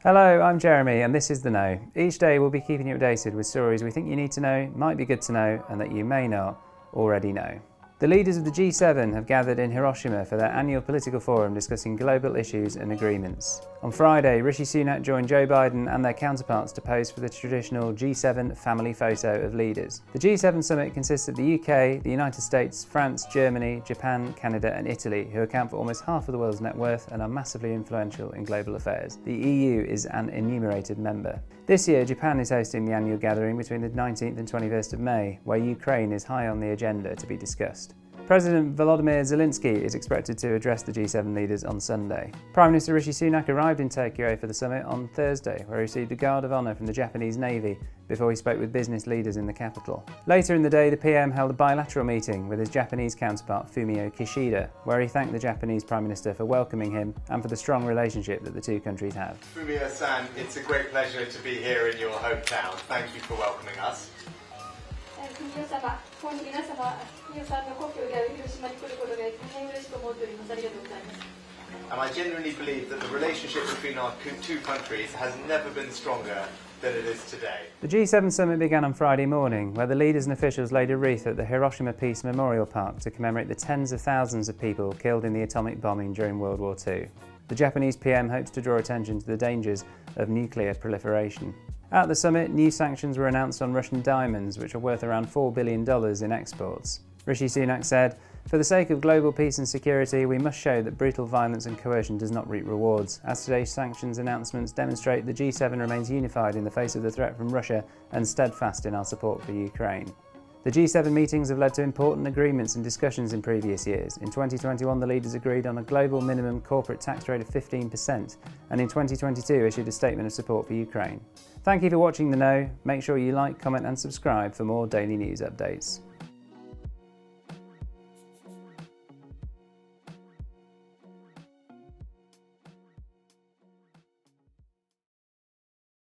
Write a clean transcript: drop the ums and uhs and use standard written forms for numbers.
Hello, I'm Jeremy and this is The Know. Each day we'll be keeping you updated with stories we think you need to know, might be good to know, and that you may not already know. The leaders of the G7 have gathered in Hiroshima for their annual political forum discussing global issues and agreements. On Friday, Rishi Sunak joined Joe Biden and their counterparts to pose for the traditional G7 family photo of leaders. The G7 summit consists of the UK, the United States, France, Germany, Japan, Canada and Italy, who account for almost half of the world's net worth and are massively influential in global affairs. The EU is an enumerated member. This year, Japan is hosting the annual gathering between the 19th and 21st of May, where Ukraine is high on the agenda to be discussed. President Volodymyr Zelensky is expected to address the G7 leaders on Sunday. Prime Minister Rishi Sunak arrived in Tokyo for the summit on Thursday, where he received a Guard of Honour from the Japanese Navy before he spoke with business leaders in the capital. Later in the day, the PM held a bilateral meeting with his Japanese counterpart Fumio Kishida, where he thanked the Japanese Prime Minister for welcoming him and for the strong relationship that the two countries have. Fumio-san, it's a great pleasure to be here in your hometown. Thank you for welcoming us. And I genuinely believe that the relationship between our two countries has never been stronger than it is today. The G7 summit began on Friday morning, where the leaders and officials laid a wreath at the Hiroshima Peace Memorial Park to commemorate the tens of thousands of people killed in the atomic bombing during World War II. The Japanese PM hopes to draw attention to the dangers of nuclear proliferation. At the summit, new sanctions were announced on Russian diamonds, which are worth around $4 billion in exports. Rishi Sunak said, "For the sake of global peace and security, we must show that brutal violence and coercion does not reap rewards. As today's sanctions announcements demonstrate, the G7 remains unified in the face of the threat from Russia and steadfast in our support for Ukraine." The G7 meetings have led to important agreements and discussions in previous years. In 2021, the leaders agreed on a global minimum corporate tax rate of 15%, and in 2022 issued a statement of support for Ukraine. Thank you for watching The Know. Make sure you like, comment and subscribe for more daily news updates.